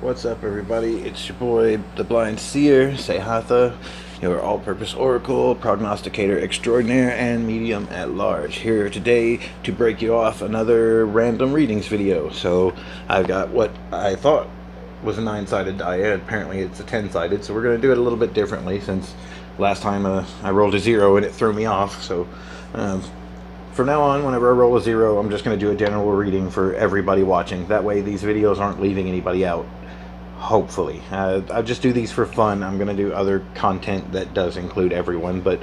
What's up, everybody? It's your boy, the Blind Seer, Sehatha, your all-purpose oracle, prognosticator extraordinaire, and medium at large. Here today to break you off another random readings video. So I've got what I thought was a 9-sided die. Apparently it's a 10-sided, so we're going to do it a little bit differently since last time I rolled a 0 and it threw me off. So from now on, whenever I roll a 0, I'm just going to do a general reading for everybody watching. That way these videos aren't leaving anybody out. Hopefully. I'll just do these for fun. I'm going to do other content that does include everyone, but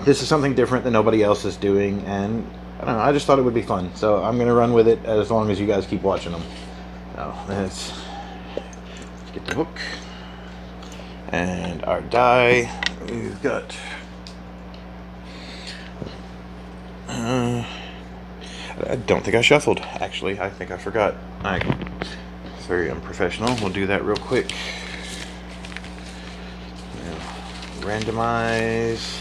this is something different that nobody else is doing, and I don't know, I just thought it would be fun. So I'm going to run with it as long as you guys keep watching them. Now, let's get the book. And our die. We've got... I don't think I shuffled, actually. I think I forgot. Very unprofessional. We'll do that real quick. Randomize.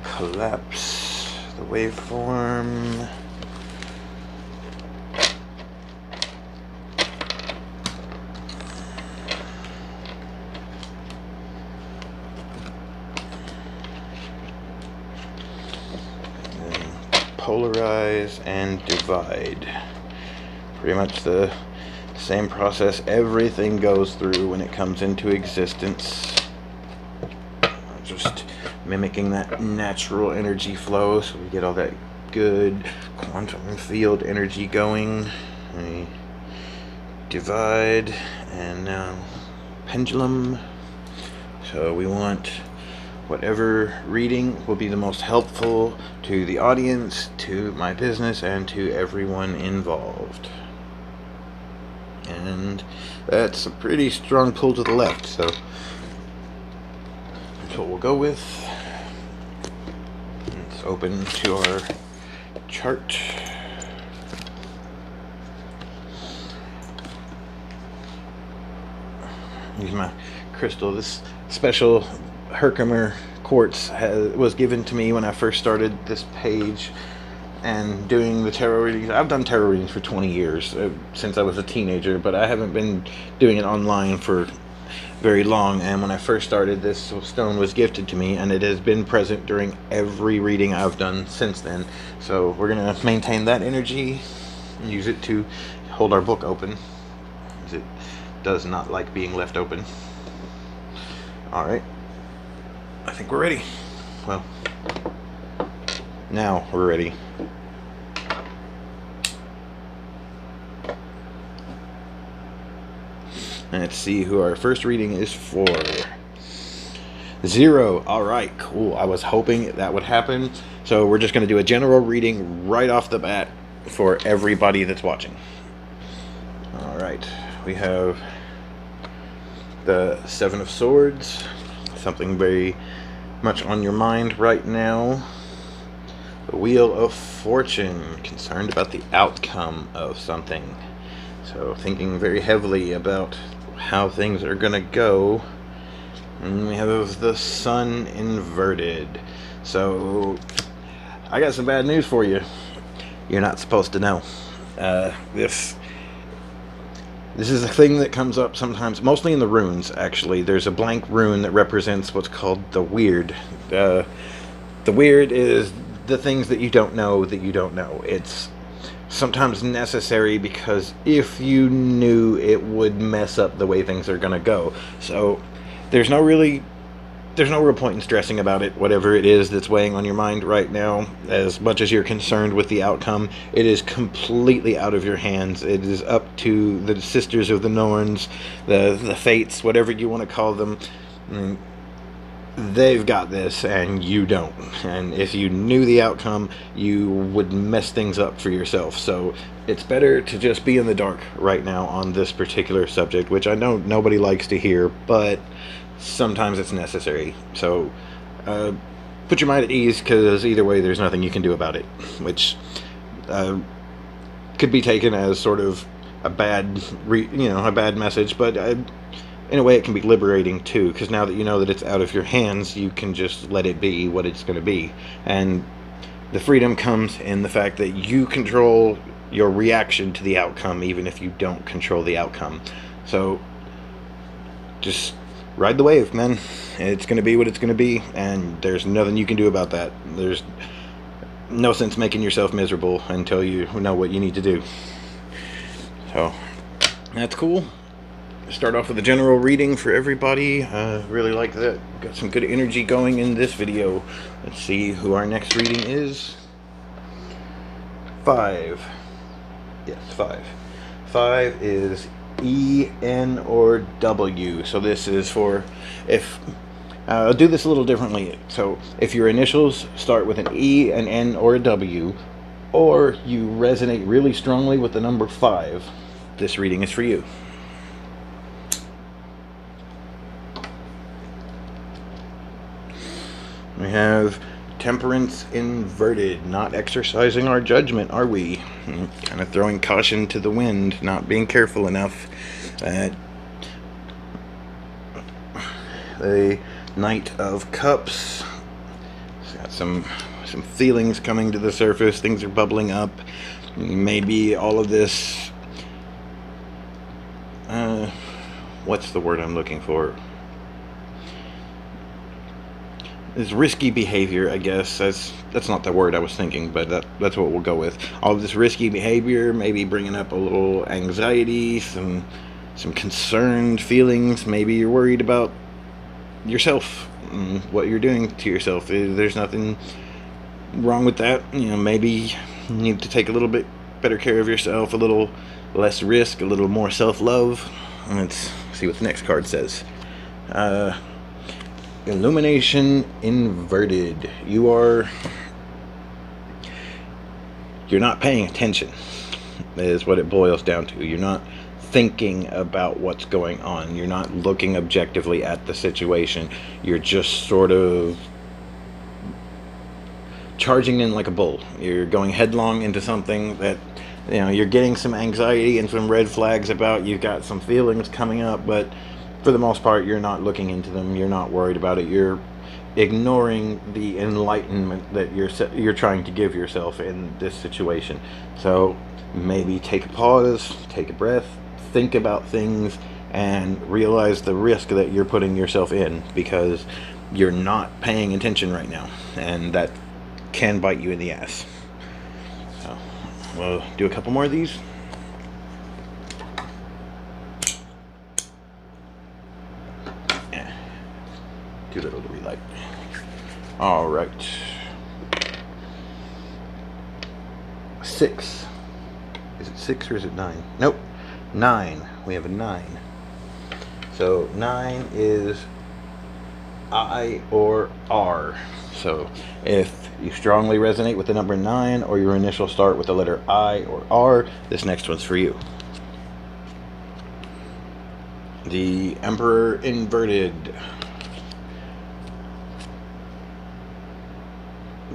Collapse the waveform. Polarize and divide. Pretty much the same process everything goes through when it comes into existence. Just mimicking that natural energy flow so we get all that good quantum field energy going. We divide, and now pendulum. So we want whatever reading will be the most helpful to the audience, to my business, and to everyone involved. And that's a pretty strong pull to the left, so that's what we'll go with. Let's open to our chart. Use my crystal. This special Herkimer quartz was given to me when I first started this page and doing the tarot readings. I've done tarot readings for 20 years, since I was a teenager, but I haven't been doing it online for very long. And when I first started, this stone was gifted to me, and it has been present during every reading I've done since then. So we're going to maintain that energy and use it to hold our book open, as it does not like being left open. Alright. I think we're ready. Well, now we're ready. Let's see who our first reading is for. 0. Alright, cool. I was hoping that would happen. So we're just going to do a general reading right off the bat for everybody that's watching. Alright, we have the 7 of Swords. Something very much on your mind right now. The Wheel of Fortune, concerned about the outcome of something. So thinking very heavily about how things are gonna go. And we have the Sun inverted. So I got some bad news for you. You're not supposed to know. This is a thing that comes up sometimes, mostly in the runes, actually. There's a blank rune that represents what's called the weird. The weird is the things that you don't know that you don't know. It's sometimes necessary because if you knew, it would mess up the way things are going to go. So there's no real point in stressing about it, whatever it is that's weighing on your mind right now. As much as you're concerned with the outcome, it is completely out of your hands. It is up to the Sisters of the Norns, the Fates, whatever you want to call them. They've got this, and you don't. And if you knew the outcome, you would mess things up for yourself. So it's better to just be in the dark right now on this particular subject, which I know nobody likes to hear, but sometimes it's necessary. So put your mind at ease, because either way there's nothing you can do about it, which could be taken as sort of a bad message, but in a way it can be liberating too, because now that you know that it's out of your hands, you can just let it be what it's going to be. And The freedom comes in the fact that you control your reaction to the outcome, even if you don't control the outcome. So just ride the wave, man. It's going to be what it's going to be, and there's nothing you can do about that. There's no sense making yourself miserable until you know what you need to do. So that's cool. Start off with a general reading for everybody. Really like that. Got some good energy going in this video. Let's see who our next reading is. 5. Yes, 5. 5 is E, N, or W. So this is for if I'll do this a little differently. So if your initials start with an E, an N, or a W, or you resonate really strongly with the number 5, this reading is for you. We have Temperance inverted. Not exercising our judgment, are we? Kind of throwing caution to the wind, not being careful enough. The Knight of Cups. It's got some feelings coming to the surface. Things are bubbling up. Maybe all of this... what's the word I'm looking for? Is risky behavior, I guess. That's not the word I was thinking, but that's what we'll go with. All of this risky behavior, maybe bringing up a little anxiety, some concerned feelings. Maybe you're worried about yourself, what you're doing to yourself. There's nothing wrong with that. You know, maybe you need to take a little bit better care of yourself, a little less risk, a little more self-love. Let's see what the next card says. Illumination inverted. You're not paying attention, is what it boils down to. You're not thinking about what's going on. You're not looking objectively at the situation. You're just sort of charging in like a bull. You're going headlong into something that, you know, you're getting some anxiety and some red flags about. You've got some feelings coming up, but for the most part, you're not looking into them. You're not worried about it. You're ignoring the enlightenment that you're trying to give yourself in this situation. So maybe take a pause, take a breath, think about things, and realize the risk that you're putting yourself in, because you're not paying attention right now, and that can bite you in the ass. So we'll do a couple more of these. Too little to relight. All right. 6. Is it 6 or is it 9? Nope. 9. We have a 9. So 9 is I or R. So if you strongly resonate with the number 9, or your initial start with the letter I or R, this next one's for you. The Emperor inverted.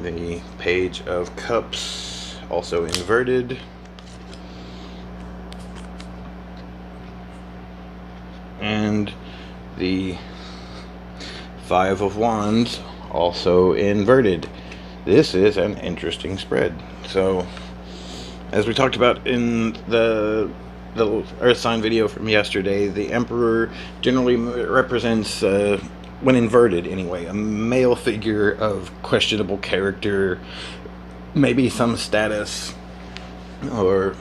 The Page of Cups, also inverted. And the Five of Wands, also inverted. This is an interesting spread. So, as we talked about in the Earth sign video from yesterday, the Emperor generally represents, when inverted anyway, a male figure of questionable character, maybe some status, or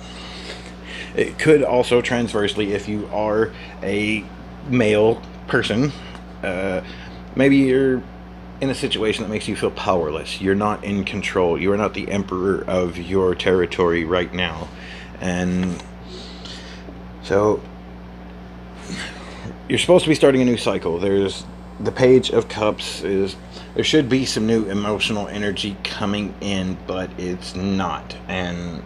it could also transversely, if you are a male person, maybe you're in a situation that makes you feel powerless. You're not in control. You are not the emperor of your territory right now. And so you're supposed to be starting a new cycle. There's the Page of Cups. There should be some new emotional energy coming in, but it's not. And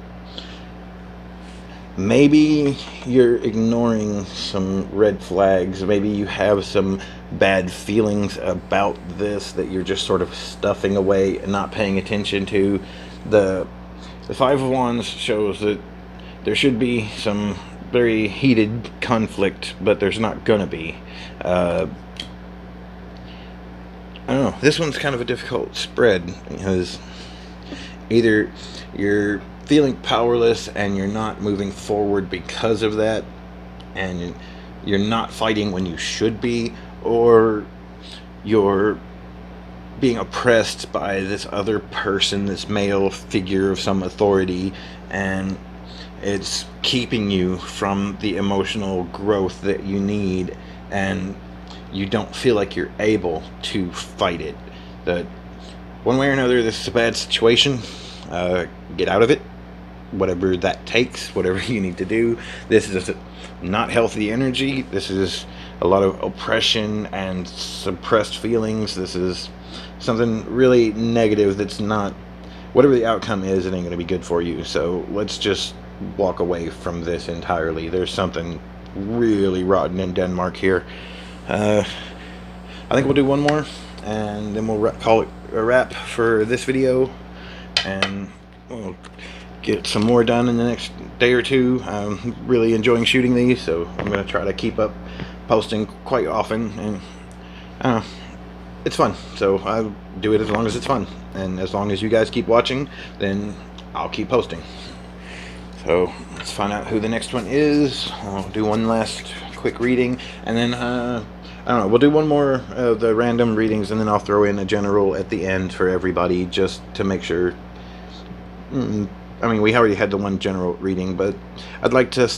maybe you're ignoring some red flags. Maybe you have some bad feelings about this that you're just sort of stuffing away and not paying attention to. The Five of Wands shows that there should be some very heated conflict, but there's not gonna be. I don't know. This one's kind of a difficult spread because Either you're feeling powerless and you're not moving forward because of that, and you're not fighting when you should be, or you're being oppressed by this other person, this male figure of some authority, and it's keeping you from the emotional growth that you need, and you don't feel like you're able to fight it. That one way or another, this is a bad situation. Get out of it, whatever that takes, whatever you need to do. This is not healthy energy. This is a lot of oppression and suppressed feelings. This is something really negative that's not, whatever the outcome is, it ain't going to be good for you. So let's just walk away from this entirely. There's something really rotten in Denmark here. I think we'll do one more, and then we'll call it a wrap for this video, and we'll get some more done in the next day or two. I'm really enjoying shooting these, so I'm going to try to keep up posting quite often, and I don't know, it's fun, so I'll do it as long as it's fun, and as long as you guys keep watching, then I'll keep posting. So let's find out who the next one is. I'll do one last quick reading, and then I don't know, we'll do one more of the random readings, and then I'll throw in a general at the end for everybody, just to make sure. I mean, we already had the one general reading, but I'd like to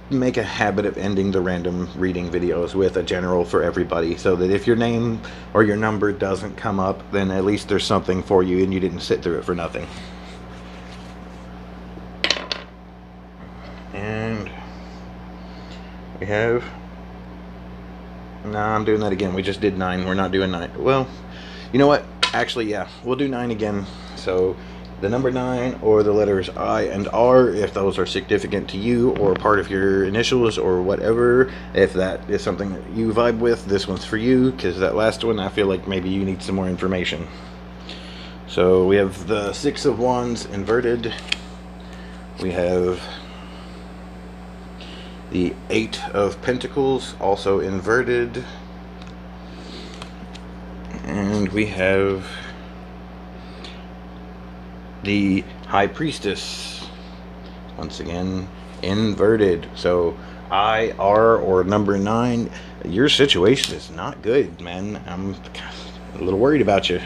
make a habit of ending the random reading videos with a general for everybody, so that if your name or your number doesn't come up, then at least there's something for you and you didn't sit through it for nothing. And we have... No, I'm doing that again. We just did 9. We're not doing 9. Well, you know what? Actually, yeah, we'll do 9 again. So the number 9 or the letters I and R, if those are significant to you or part of your initials or whatever, if that is something that you vibe with, this one's for you, because that last one, I feel like maybe you need some more information. So we have the 6 of Wands inverted. We have the 8 of Pentacles also inverted. And we have the High Priestess once again inverted. So I, R, or number 9, your situation is not good, man. I'm a little worried about you.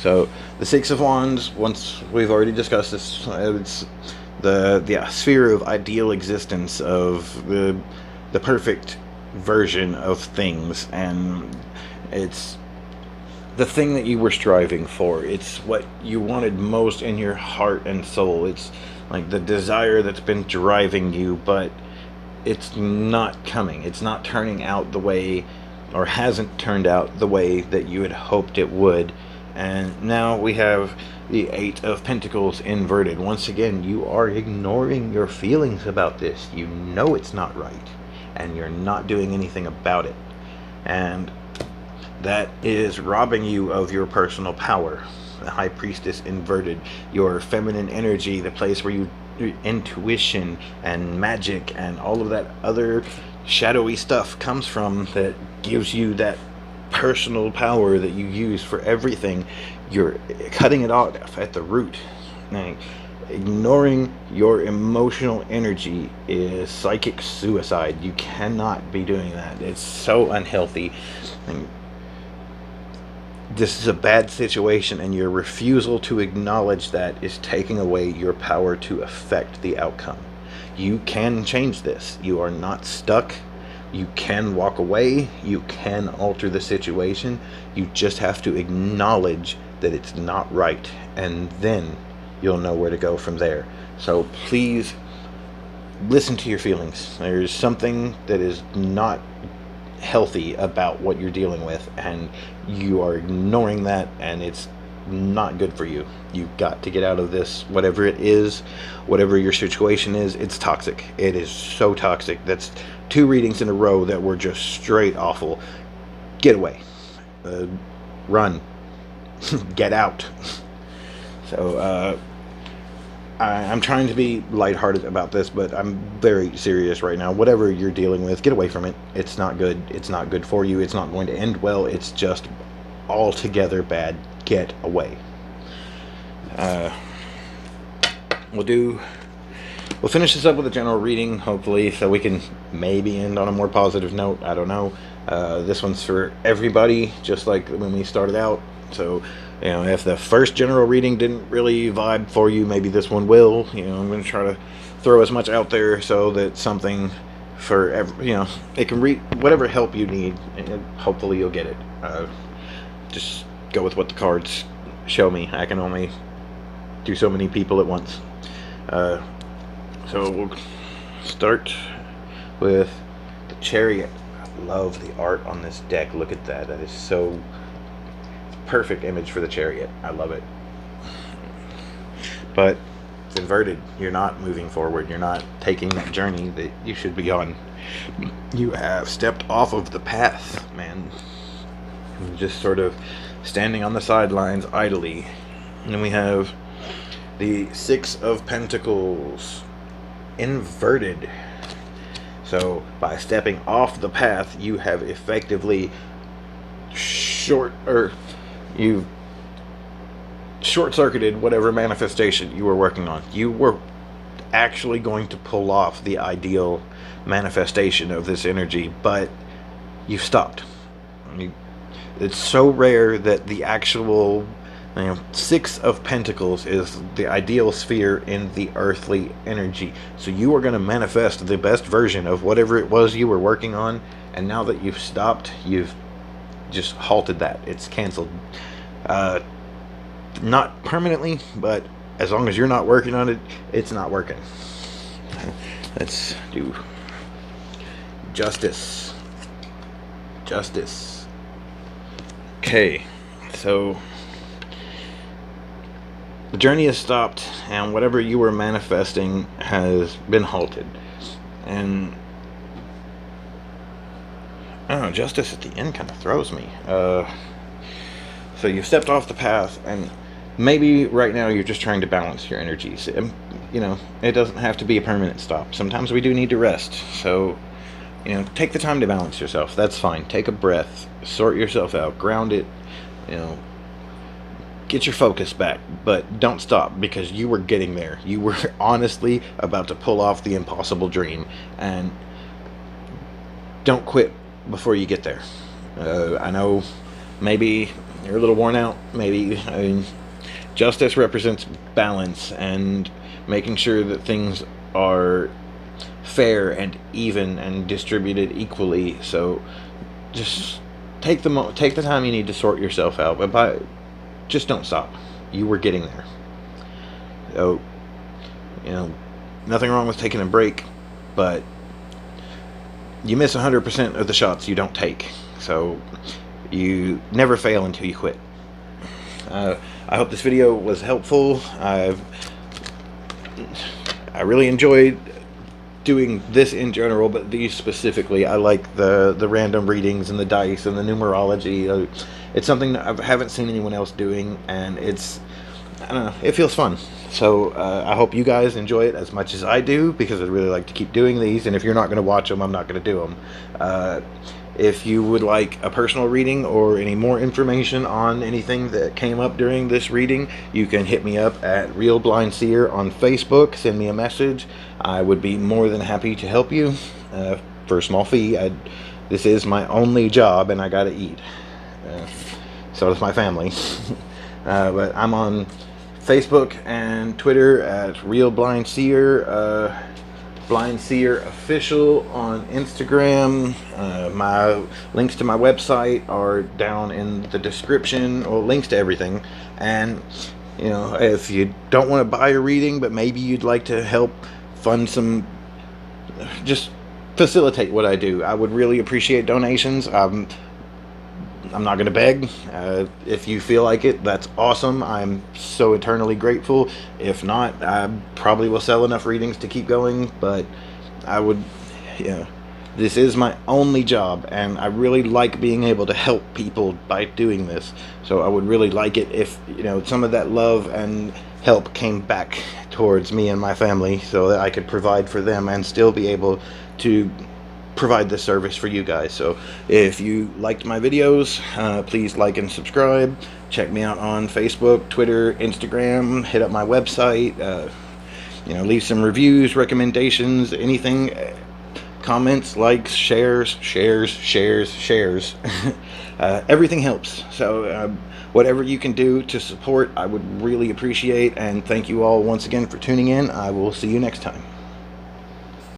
So the 6 of Wands, once we've already discussed this, it's the sphere of ideal existence, of the perfect version of things, and it's the thing that you were striving for. It's what you wanted most in your heart and soul. It's like the desire that's been driving you, but it's not coming. It's not turning out the way, or hasn't turned out the way that you had hoped it would. And now we have the 8 of Pentacles inverted. Once again, you are ignoring your feelings about this. You know it's not right, and you're not doing anything about it. And that is robbing you of your personal power. The High Priestess inverted, your feminine energy, the place where your intuition and magic and all of that other shadowy stuff comes from, that gives you that personal power that you use for everything. You're cutting it off at the root. Like, ignoring your emotional energy is psychic suicide. You cannot be doing that. It's so unhealthy. And this is a bad situation, and your refusal to acknowledge that is taking away your power to affect the outcome. You can change this. You are not stuck. You can walk away. You can alter the situation. You just have to acknowledge that it's not right, and then you'll know where to go from there. So please listen to your feelings. There's something that is not healthy about what you're dealing with, and you are ignoring that, and it's not good for you. You've got to get out of this, whatever it is, whatever your situation is. It's toxic. It is so toxic. That's 2 readings in a row that were just straight awful. Get away. Run. Get out. So I'm trying to be lighthearted about this, but I'm very serious right now. Whatever you're dealing with, get away from it. It's not good. It's not good for you. It's not going to end well. It's just altogether bad. Get away. We'll finish this up with a general reading, hopefully, so we can maybe end on a more positive note. I don't know. This one's for everybody, just like when we started out. So, if the first general reading didn't really vibe for you, maybe this one will. I'm going to try to throw as much out there so that something for it can read whatever help you need, and hopefully you'll get it. Just go with what the cards show me. I can only do so many people at once. So we'll start with the Chariot. I love the art on this deck. Look at that. That is so perfect image for the Chariot. I love it. But it's inverted. You're not moving forward. You're not taking that journey that you should be on. You have stepped off of the path, man. You're just sort of standing on the sidelines idly. And then we have the Six of Pentacles inverted. So by stepping off the path, you have effectively you've short-circuited whatever manifestation you were working on. You were actually going to pull off the ideal manifestation of this energy, but you stopped. It's so rare that the actual Six of Pentacles is the ideal sphere in the earthly energy. So you are going to manifest the best version of whatever it was you were working on, and now that you've stopped, you've just halted that. It's canceled. Not permanently, but as long as you're not working on it, it's not working. Let's do Justice. Justice. Okay, so the journey has stopped, and whatever you were manifesting has been halted. And I don't know, Justice at the end kind of throws me. So you've stepped off the path, and maybe right now you're just trying to balance your energies. It doesn't have to be a permanent stop. Sometimes we do need to rest. So, take the time to balance yourself. That's fine. Take a breath. Sort yourself out. Ground it. Get your focus back. But don't stop, because you were getting there. You were honestly about to pull off the impossible dream. And don't quit before you get there. I know maybe you're a little worn out. Justice represents balance and making sure that things are fair and even and distributed equally. So just take the time you need to sort yourself out, but just don't stop. You were getting there. So nothing wrong with taking a break, but you miss 100% of the shots you don't take. So you never fail until you quit. I hope this video was helpful. I really enjoyed doing this in general, but these specifically. I like the random readings and the dice and the numerology. It's something that I haven't seen anyone else doing, and I don't know, it feels fun. So I hope you guys enjoy it as much as I do, because I'd really like to keep doing these. And if you're not going to watch them, I'm not going to do them. If you would like a personal reading or any more information on anything that came up during this reading, you can hit me up at Real Blind Seer on Facebook. Send me a message. I would be more than happy to help you for a small fee. This is my only job, and I gotta eat. So does my family. But I'm on Facebook and Twitter at Real Blind Seer. Blind Seer Official on Instagram. My links to my website are down in the description, or links to everything. And if you don't want to buy a reading, but maybe you'd like to help fund just facilitate what I do, I would really appreciate donations. I'm not going to beg. If you feel like it, that's awesome. I'm so eternally grateful. If not, I probably will sell enough readings to keep going, but this is my only job, and I really like being able to help people by doing this. So I would really like it if some of that love and help came back towards me and my family, so that I could provide for them and still be able to provide this service for you guys. So if you liked my videos, please like and subscribe. Check me out on Facebook, Twitter, Instagram. Hit up my website. Leave some reviews, recommendations, anything. Comments, likes, shares. Everything helps. So whatever you can do to support, I would really appreciate. And thank you all once again for tuning in. I will see you next time.